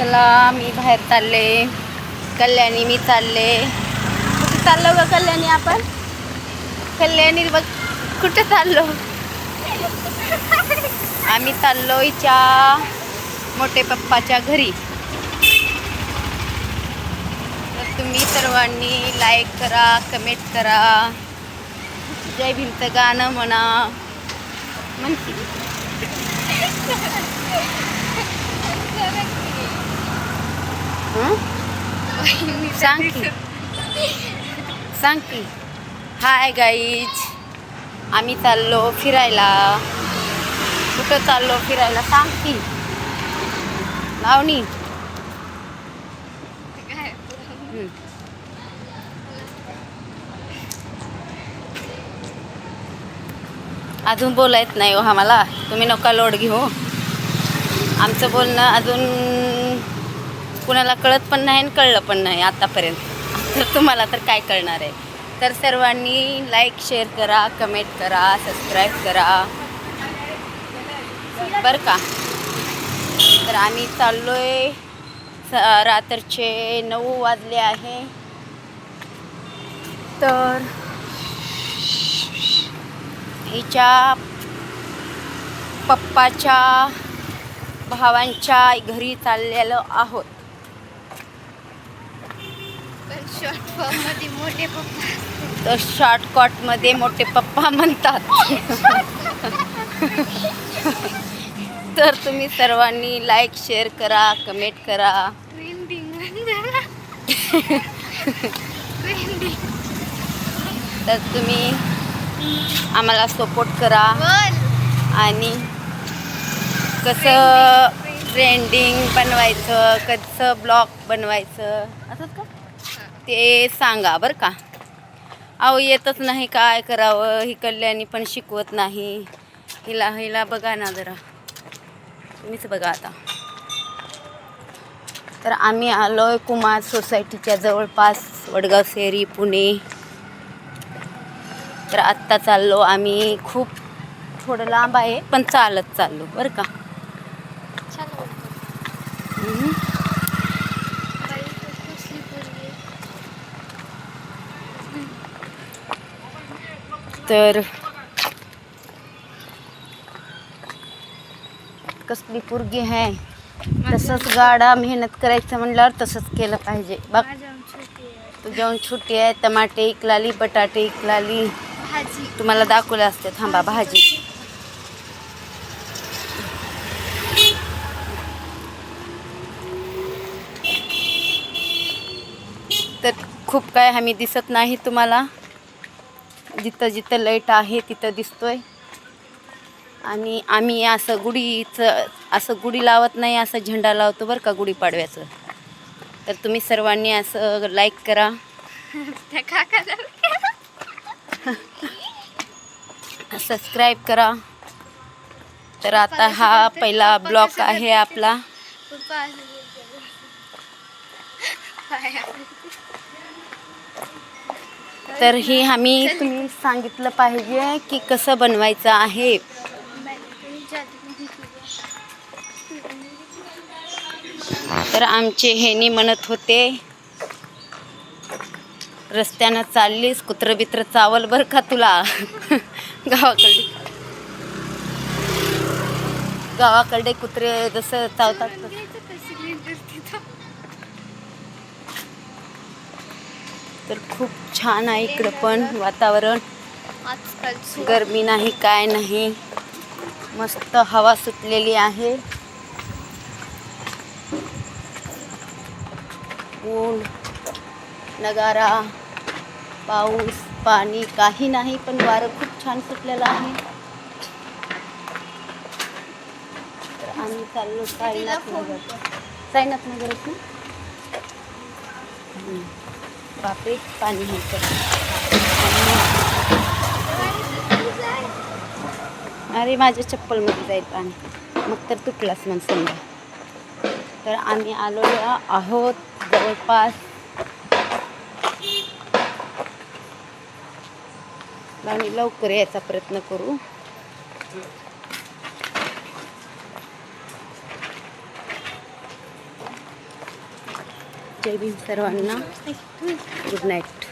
चला मी बाहेर चालले, कल्याणी मी चालले. कुठे चाललो ग कल्याणी आपण? कल्याणी बघ कुठे चाललो. आम्ही चाललो हिच्या मोठे पप्पाच्या घरी. तर तुम्ही सर्वांनी लाईक करा, कमेंट करा, जय भीमचं गाणं म्हणा. म्हणते सांग की हाय गाईज, आम्ही चाललो फिरायला. कुठं चाललो फिरायला सांग की लावणी. अजून बोलायच नाही हो आम्हाला, तुम्ही नका लोड घेऊ. आमचं बोलणं अजून कुणाला कळत पण नाही आणि कळलं पण नाही आतापर्यंत. तर तुम्हाला तर काय कळणार आहे. तर सर्वांनी लाईक शेअर करा, कमेंट करा, सबस्क्राईब करा बरं का. तर आम्ही चाललो आहे, रात्रीचे 9 वाजले आहे. तर हिच्या पप्पाच्या भावांच्या घरी चाललेलो आहोत. तर शॉर्टकटमध्ये मोठे पप्पा म्हणतात. तर तुम्ही सर्वांनी लाईक शेअर करा, कमेंट करा. तर तुम्ही आम्हाला सपोर्ट करा आणि कसं ट्रेंडिंग बनवायचं, कसं ब्लॉग बनवायचं असंच का ते सांगा बरं का. अहो येतच नाही, काय करावं. ही कल्याणी पण शिकवत नाही. हिला बघा ना जरा, तुम्हीच बघा आता. तर आम्ही आलोय कुमार सोसायटीच्या जवळपास, वडगाव शेरी, पुणे. तर आत्ता चाललो आम्ही, खूप थोडं लांब आहे पण चालत चाललो बरं का. तर कसली पोरगी आहे. तसंच गाडा मेहनत करायचं म्हणल्यावर तसंच केलं पाहिजे. बघ तुझ्याहून छोटी आहे. टमाटे इकलाली, बटाटे इकलाली. तुम्हाला दाखवलं असते, थांबा भाजी. तर खूप काय आम्ही दिसत नाही तुम्हाला. जिथं जिथं लाईट आहे तिथं दिसतोय. आणि आम्ही असं गुढी लावत नाही, असं झेंडा लावतो बरं का गुढीपाडव्याचं. तर तुम्ही सर्वांनी असं लाईक करा. सबस्क्राईब करा. तर आता हा पहिला ब्लॉग आहे आपला. तर ही आम्ही तुम्ही सांगितलं पाहिजे की कसं बनवायचं आहे. तर आमचे हेनी म्हणत होते, रस्त्यानं चाललीस कुत्रं बित्र चावल बरं का तुला. गावाकडे कुत्रे जसं चावतात. तर खूप छान आहे इकडं पण वातावरण. गरमी नाही, काय नाही, मस्त हवा सुटलेली आहे. ऊन, नगारा, पाऊस, पाणी काही नाही, पण वारं खूप छान सुटलेलं आहे. तर आम्ही चाललो साईनाथ नगर. बापरे पाणी आहे. अरे माझ्या चप्पलमध्ये जाईल पाणी, मग तर तुटलाच मग समजा. तर आम्ही आलो आहोत जवळपास. आणि लवकर यायचा प्रयत्न करू. जय भीम सर्वांना. Good night.